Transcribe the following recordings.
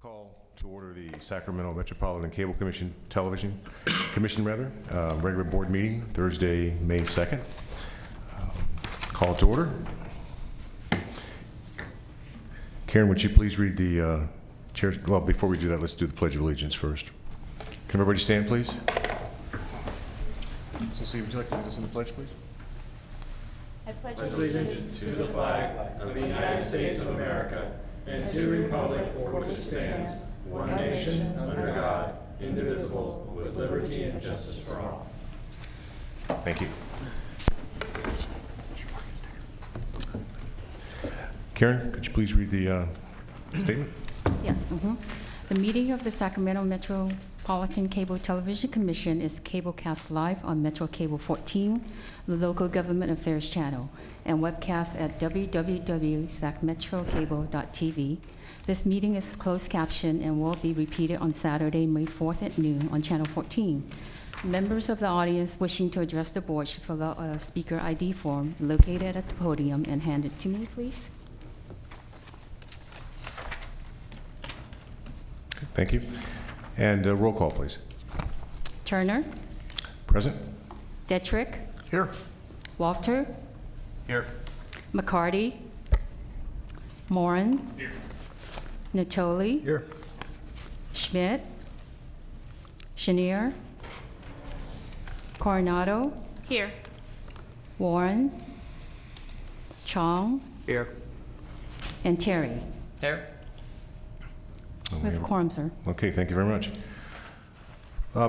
Call to order the Sacramento Metropolitan Cable Commission Television Commission, regular board meeting Thursday, May 2nd. Call to order. Karen, would you please read the chair's, well, before we do that, let's do the Pledge of Allegiance first. Can everybody stand, please? So, Steve, would you like to lead us in the pledge, please? I pledge allegiance to the flag of the United States of America and to the republic for which it stands, one nation, under God, indivisible, with liberty and justice for all. Thank you. Karen, could you please read the statement? Yes. The meeting of the Sacramento Metropolitan Cable Television Commission is cablecast live on Metro Cable 14, the local government affairs channel, and webcast at www.sacmetrocable.tv. This meeting is closed caption and will be repeated on Saturday, May 4th at noon on Channel 14. Members of the audience wishing to address the board should fill out a speaker ID form located at the podium and hand it to me, please. Thank you. And roll call, please. Turner. Present. Detrick. Here. Walter. Here. McCarty. Morin. Here. Natoli. Here. Schmidt. Chenier. Coronado. Here. Warren. Chong. Here. And Terry. Here. We have a quorum, sir. Okay, thank you very much.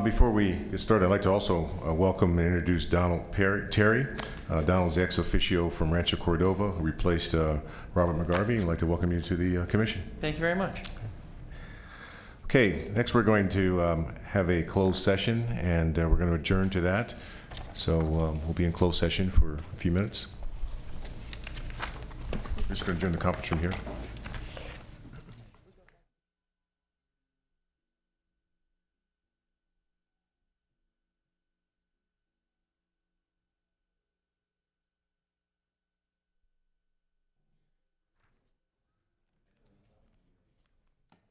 Before we get started, I'd like to also welcome and introduce Donald Terry. Donald's the ex officio from Rancho Cordova, who replaced Robert McGarvey. I'd like to welcome you to the commission. Thank you very much. Okay, next we're going to have a closed session, and we're going to adjourn to that. So we'll be in closed session for a few minutes. We're just going to adjourn the conference room here.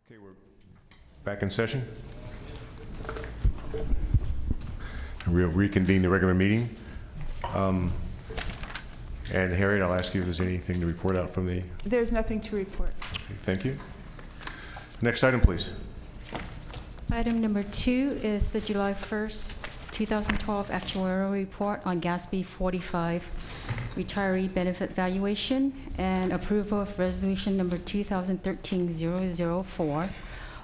Okay, we're back in session. We'll reconvene the regular meeting. And Harriet, I'll ask you if there's anything to report out from the... There's nothing to report. Okay, thank you. Next item, please. Item number 2 is the July 1st, 2012 actuarial report on GASB 45 retiree benefit valuation and approval of resolution number 2013-004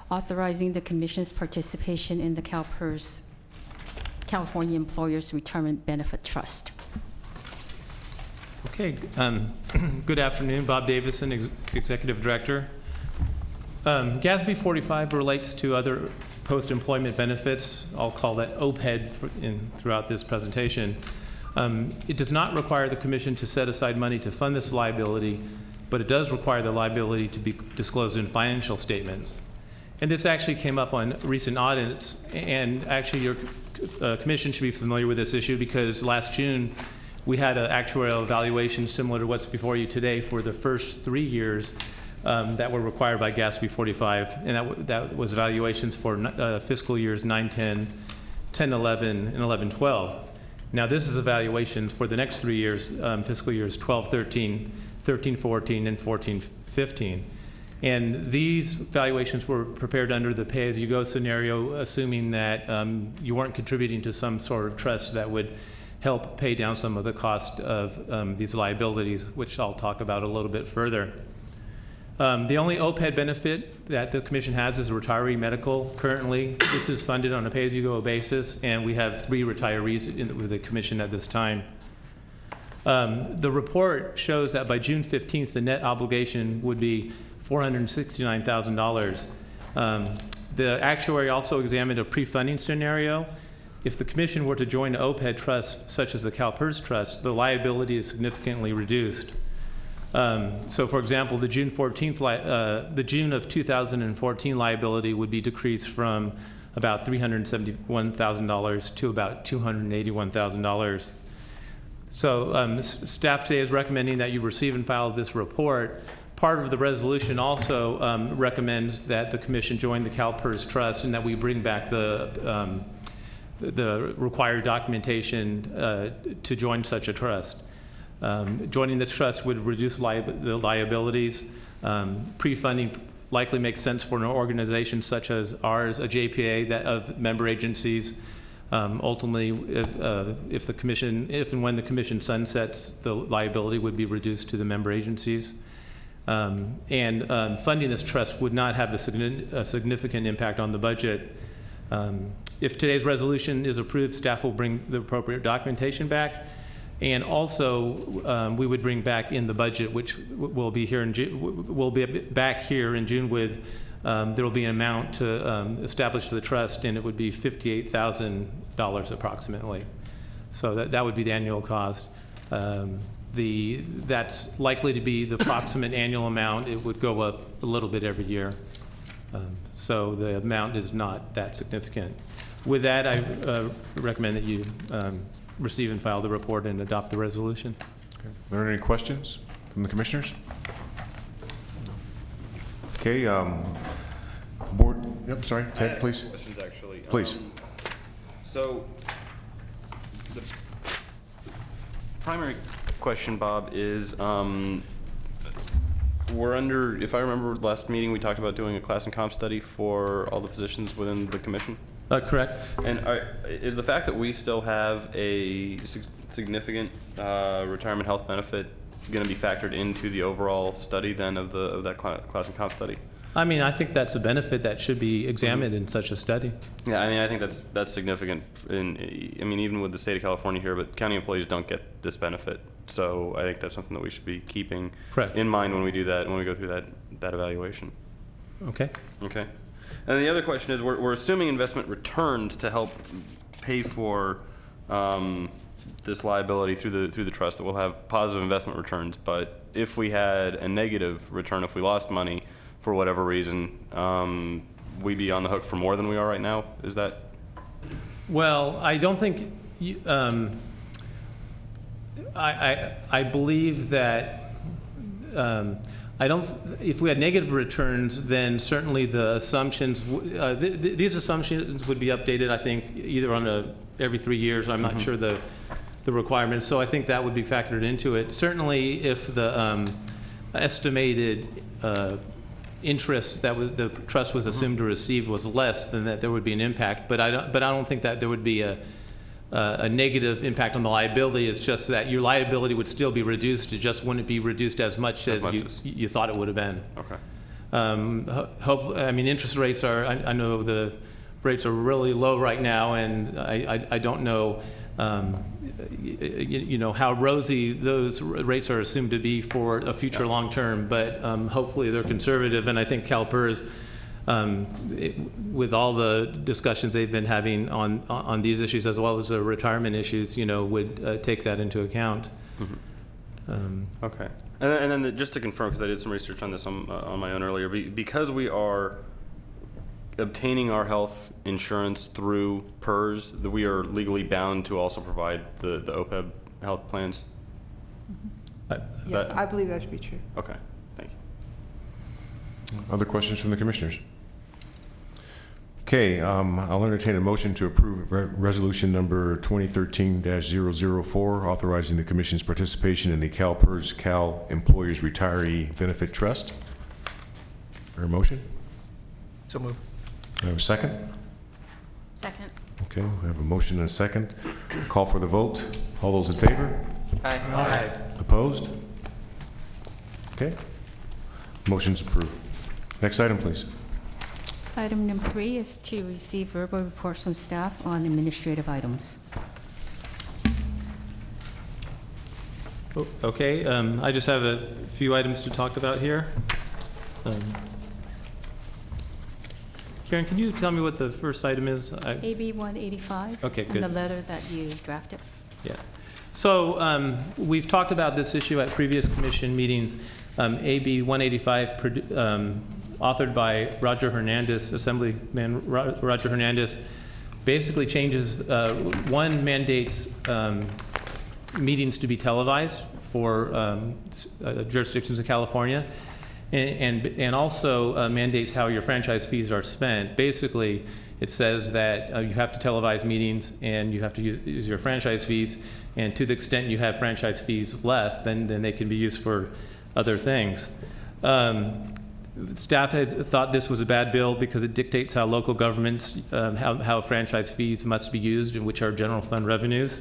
authorizing the Commission's participation in the CalPERS California Employers Retirement Benefit Trust. Okay, good afternoon. Bob Davison, Executive Director. GASB 45 relates to other post-employment benefits. I'll call that OPED throughout this presentation. It does not require the Commission to set aside money to fund this liability, but it does require the liability to be disclosed in financial statements. And this actually came up on recent audits, and actually your Commission should be familiar with this issue because last June we had an actuarial evaluation similar to what's before you today for the first 3 years that were required by GASB 45, and that was evaluations for fiscal years 9-10, 10-11, and 11-12. Now this is evaluations for the next 3 years, fiscal years 12-13, 13-14, and 14-15. And these valuations were prepared under the pay-as-you-go scenario, assuming that you weren't contributing to some sort of trust that would help pay down some of the cost of these liabilities, which I'll talk about a little bit further. The only OPED benefit that the Commission has is retiree medical. Currently, this is funded on a pay-as-you-go basis, and we have 3 retirees with the Commission at this time. The report shows that by June 15th, the net obligation would be $469,000. The actuary also examined a pre-funding scenario. If the Commission were to join an OPED trust, such as the CalPERS trust, the liability is significantly reduced. So, for example, the June of 2014 liability would be decreased from about $371,000 to about $281,000. So staff today is recommending that you receive and file this report. Part of the resolution also recommends that the commission join the CalPERS Trust and that we bring back the required documentation to join such a trust. Joining this trust would reduce the liabilities. Pre-funding likely makes sense for an organization such as ours, a JPA that of member agencies. Ultimately, if and when the commission sunsets, the liability would be reduced to the member agencies. Funding this trust would not have a significant impact on the budget. If today's resolution is approved, staff will bring the appropriate documentation back. And also, we would bring back in the budget, which will be here in June. We'll be back here in June with. There will be an amount to establish the trust, and it would be $58,000 approximately. So that would be the annual cost. That's likely to be the approximate annual amount. It would go up a little bit every year. So the amount is not that significant. With that, I recommend that you receive and file the report and adopt the resolution. Okay. Are there any questions from the commissioners? Okay, board, yep, sorry, Ted, please. Questions, actually. Please. So, the primary question, Bob, is we're under, if I remember last meeting, we talked about doing a class and comp study for all the positions within the commission. Correct. And is the fact that we still have a significant retirement health benefit going to be factored into the overall study then of that class and comp study? I mean, I think that's a benefit that should be examined in such a study. Yeah, I mean, I think that's significant. I mean, even with the state of California here, but county employees don't get this benefit. So I think that's something that we should be keeping in mind when we do that, when we go through that evaluation. Okay. Okay. And the other question is, we're assuming investment returns to help pay for this liability through the trust that will have positive investment returns. But if we had a negative return, if we lost money for whatever reason, we'd be on the hook for more than we are right now. Is that? Well, I don't think I believe that if we had negative returns, then certainly the assumptions, these assumptions would be updated, I think, either on every 3 years. I'm not sure the requirements. So I think that would be factored into it. Certainly if the estimated interest that the trust was assumed to receive was less, then that there would be an impact. But I don't think that there would be a negative impact on the liability. It's just that your liability would still be reduced. It just wouldn't be reduced as much as you thought it would have been. Okay. I mean, interest rates are, I know the rates are really low right now, and I don't know how rosy those rates are assumed to be for a future long term, but hopefully they're conservative. And I think CalPERS, with all the discussions they've been having on these issues as well as the retirement issues, would take that into account. Mm-hmm. Okay. And then just to confirm, because I did some research on this on my own earlier, because we are obtaining our health insurance through PERS, that we are legally bound to also provide the OPEB health plans? Yes, I believe that to be true. Okay, thank you. Other questions from the commissioners? Okay, I'll entertain a motion to approve resolution number 2013-004, authorizing the commission's participation in the CalPERS Cal Employers Retiree Benefit Trust. Is there a motion? So moved. I have a second? Second. Okay, we have a motion and a second. Call for the vote. All those in favor? Aye. Aye. Opposed? Okay. Motion's approved. Next item, please. Item number 3 is to receive verbal reports from staff on administrative items. Okay, I just have a few items to talk about here. Karen, can you tell me what the first item is? AB 185. Okay, good. And the letter that you drafted. Yeah. So we've talked about this issue at previous commission meetings. AB 185, authored by Roger Hernandez, Assemblyman Roger Hernandez, basically changes, one mandates meetings to be televised for jurisdictions in California, and also mandates how your franchise fees are spent. Basically, it says that you have to televise meetings and you have to use your franchise fees, and to the extent you have franchise fees left, then they can be used for other things. Staff has thought this was a bad bill because it dictates how local governments, how franchise fees must be used, which are general fund revenues.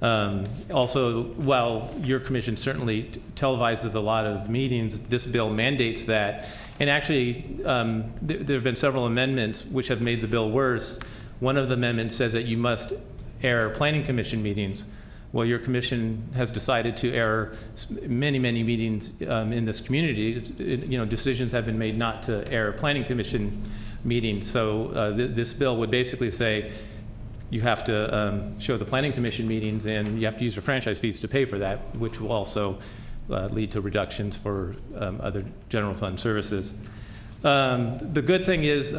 Also, while your commission certainly televises a lot of meetings, this bill mandates that. And actually, there have been several amendments which have made the bill worse. One of the amendments says that you must air planning commission meetings. Well, your commission has decided to air many, many meetings in this community. Decisions have been made not to air planning commission meetings. So this bill would basically say you have to show the planning commission meetings, and you have to use your franchise fees to pay for that, which will also lead to reductions for other general fund services. The good thing is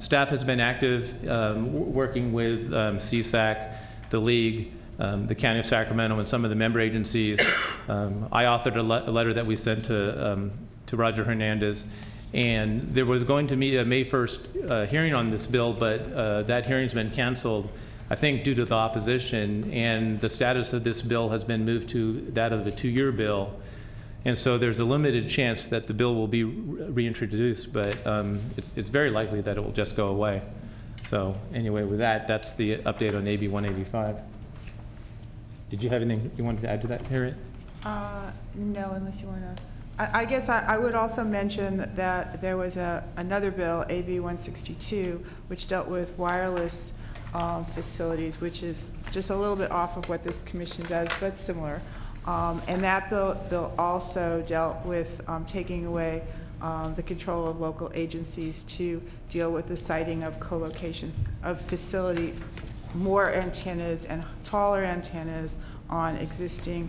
staff has been active working with CSAC, the League, the County of Sacramento, and some of the member agencies. I authored a letter that we sent to Roger Hernandez, and there was going to be a May 1st hearing on this bill, but that hearing's been canceled, I think, due to the opposition, and the status of this bill has been moved to that of the 2-year bill. And so there's a limited chance that the bill will be reintroduced, but it's very likely that it will just go away. So anyway, with that, that's the update on AB 185. Did you have anything you wanted to add to that, Harriet? No, unless you want to. I guess I would also mention that there was another bill, AB 162, which dealt with wireless facilities, which is just a little bit off of what this commission does, but similar. And that bill also dealt with taking away the control of local agencies to deal with the siting of co-location of facility, more antennas and taller antennas on existing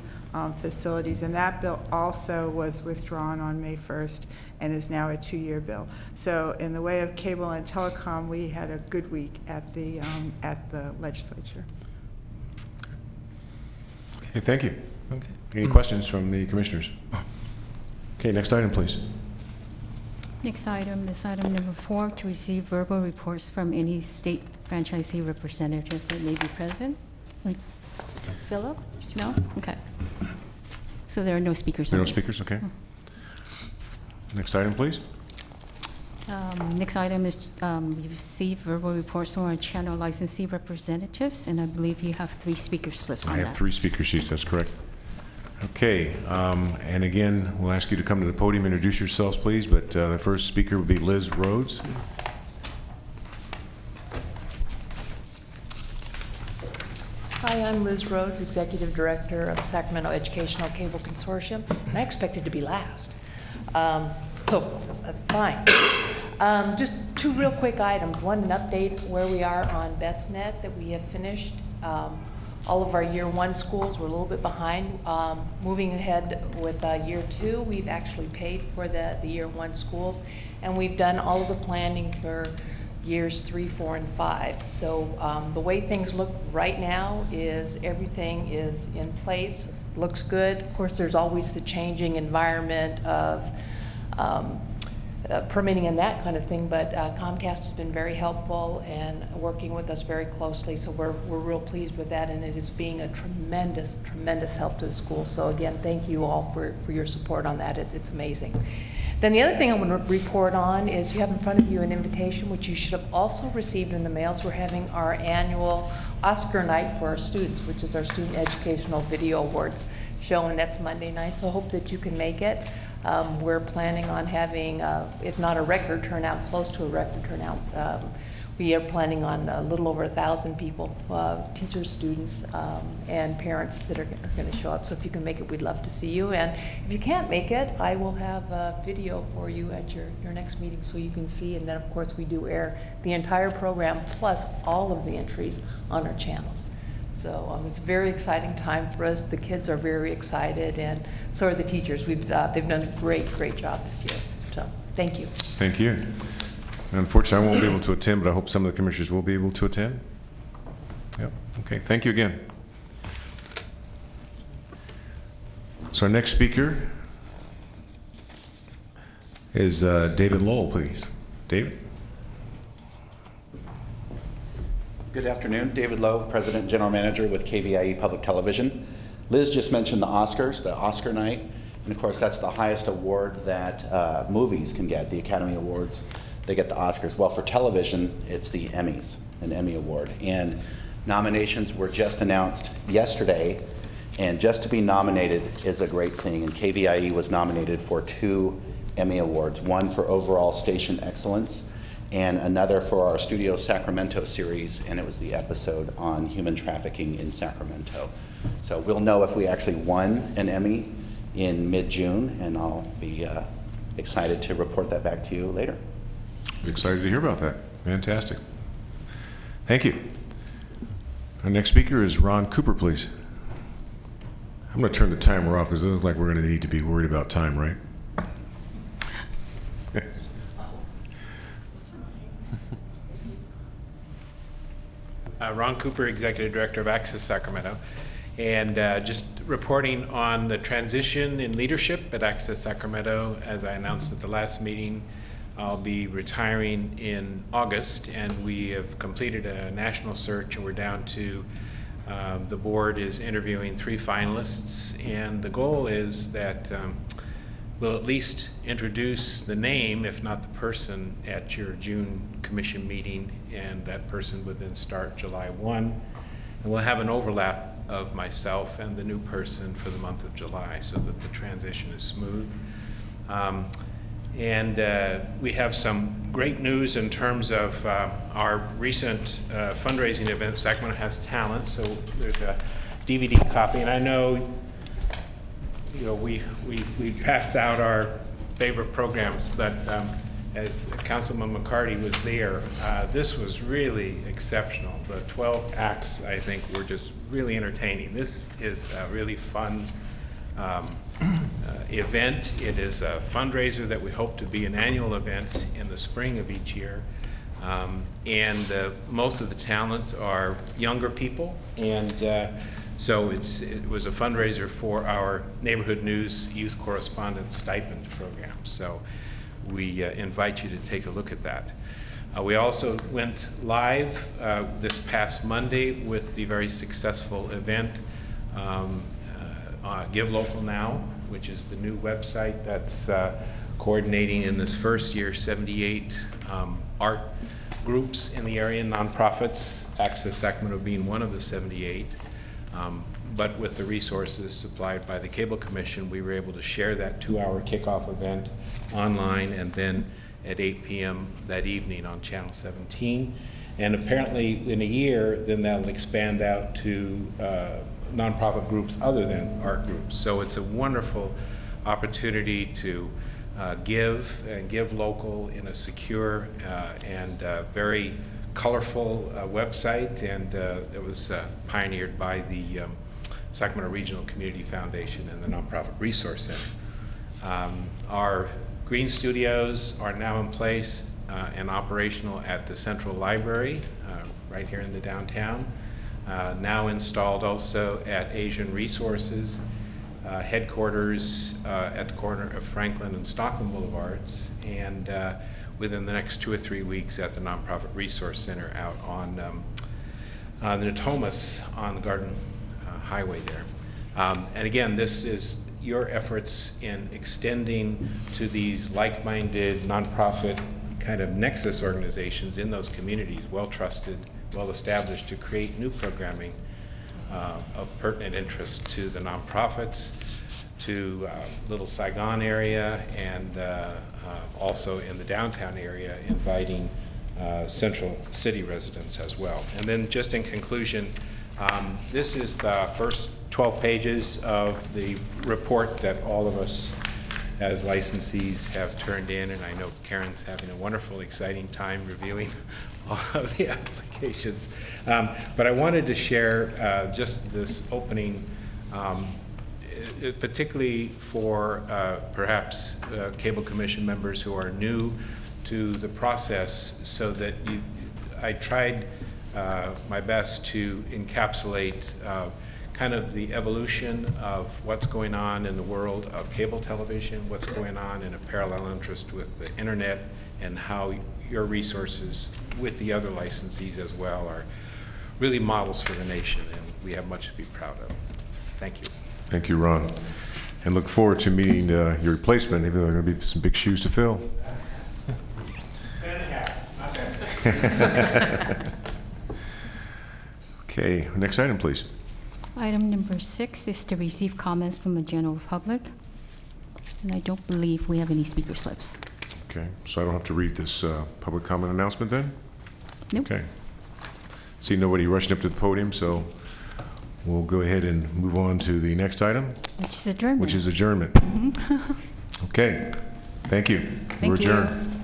facilities. And that bill also was withdrawn on May 1st and is now a 2-year bill. So in the way of cable and telecom, we had a good week at the legislature. Okay, thank you. Okay. Any questions from the commissioners? Okay, next item, please. Next item is item number 4, to receive verbal reports from any state franchisee representatives that may be present. Philip? No? Okay. So there are no speakers There on are no this. speakers, okay. Next item, please. Next item is we receive verbal reports from our channel licensee representatives, and I believe you have 3 speaker slips on I that. have 3 speaker sheets, that's correct. Okay, and again, we'll ask you to come to the podium, introduce yourselves, please, but the first speaker would be Liz Rhodes. Hi, I'm Liz Rhodes, Executive Director of Sacramento Educational Cable Consortium, and I expected to be last. Fine. Just 2 real quick items. One, an update where we are on BestNet, that we have finished. All of our year 1 schools were a little bit behind. Moving ahead with year 2, we've actually paid for the year 1 schools, and we've done all of the planning for years 3, 4, and 5. So the way things look right now is everything is in place, looks good. Of course, there's always the changing environment of permitting and that kind of thing, but Comcast has been very helpful and working with us very closely, so we're real pleased with that, and it is being a tremendous, tremendous help to the school. So again, thank you all for your support on that. It's amazing. Then the other thing I want to report on is you have in front of you an invitation, which you should have also received in the mails. We're having our annual Oscar night for our students, which is our Student Educational Video Awards show, and that's Monday night, so I hope that you can make it. We're planning on having, if not a record turnout, close to a record turnout. We are planning on a little over 1,000 people, teachers, students, and parents that are going to show up. So if you can make it, we'd love to see you. And if you can't make it, I will have a video for you at your next meeting so you can see. And then, of course, we do air the entire program plus all of the entries on our channels. So it's a very exciting time for us. The kids are very excited, and so are the teachers. They've done a great, great job this year. So thank you. Thank you. Unfortunately, I won't be able to attend, but I hope some of the commissioners will be able to attend. Yep. Okay. Thank you again. So our next speaker is David Lowell, please. David? Good afternoon. David Lowe, President and General Manager with KVIE Public Television. Liz just mentioned the Oscars, the Oscar night, and of course that's the highest award that movies can get, the Academy Awards. They get the Oscars. Well, for television, it's the Emmys, an Emmy Award. And nominations were just announced yesterday, and just to be nominated is a great thing. And KVIE was nominated for 2 Emmy Awards, one for overall station excellence, and another for our Studio Sacramento series, and it was the episode on human trafficking in Sacramento. So we'll know if we actually won an Emmy in mid-June, and I'll be excited to report that back to you later. Excited to hear about that. Fantastic. Thank you. Our next speaker is Ron Cooper, please. I'm going to turn the timer off because it looks like we're going to need to be worried about time, right? Ron Cooper, Executive Director of Access Sacramento, and just reporting on the transition in leadership at Access Sacramento. As I announced at the last meeting, I'll be retiring in August, and we have completed a national search, and we're down to the board is interviewing 3 finalists, and the goal is that we'll at least introduce the name, if not the person, at your June commission meeting, and that person would then start July 1. And we'll have an overlap of myself and the new person for the month of July so that the transition is smooth. We have some great news in terms of our recent fundraising event, Sacramento Has Talent. So there's a DVD copy, and I know we pass out our favorite programs, but as Councilman McCarty was there, this was really exceptional. The 12 acts, I think, were just really entertaining. This is a really fun event. It is a fundraiser that we hope to be an annual event in the spring of each year. Most of the talent are younger people, and so it was a fundraiser for our Neighborhood News Youth Correspondent Stipend Program. So we invite you to take a look at that. We also went live this past Monday with the very successful event, Give Local Now, which is the new website that's coordinating in this first year 78 art groups in the area, nonprofits, Access Sacramento being one of the 78. But with the resources supplied by the Cable Commission, we were able to share that 2-hour kickoff event online, and then at 8 p.m. that evening on Channel 17. And apparently in a year, then that'll expand out to nonprofit groups other than art groups. So it's a wonderful opportunity to give local in a secure and very colorful website, and it was pioneered by the Sacramento Regional Community Foundation and the Nonprofit Resource Center. Our green studios are now in place and operational at the Central Library right here in the downtown. Now installed also at Asian Resources headquarters at the corner of Franklin and Stockton Boulevards, and within the next 2 or 3 weeks at the Nonprofit Resource Center out on the Natomas on the Garden Highway there. And again, this is your efforts in extending to these like-minded nonprofit kind of nexus organizations in those communities, well-trusted, well-established, to create new programming of pertinent interest to the nonprofits, to Little Saigon area, and also in the downtown area, inviting Central City residents as well. And then just in conclusion, this is the first 12 pages of the report that all of us as licensees have turned in, and I know Karen's having a wonderful, exciting time reviewing all of the applications. But I wanted to share just this opening, particularly for perhaps Cable Commission members who are new to the process, so that I tried my best to encapsulate kind of the evolution of what's going on in the world of cable television, what's going on in a parallel interest with the internet, and how your resources with the other licensees as well are really models for the nation, and we have much to be proud of. Thank you. Thank you, Ron. And look forward to meeting your replacement, even though there are going to be some big shoes to fill. Okay, next item, please. Item number 6 is to receive comments from the general public. And I don't believe we have any speaker slips. Okay, so I don't have to read this public comment announcement then? Nope. Okay. See nobody rushing up to the podium, so we'll go ahead and move on to the next item, Which is adjournment. which is adjournment. Okay, thank you. We're Thank you. adjourned.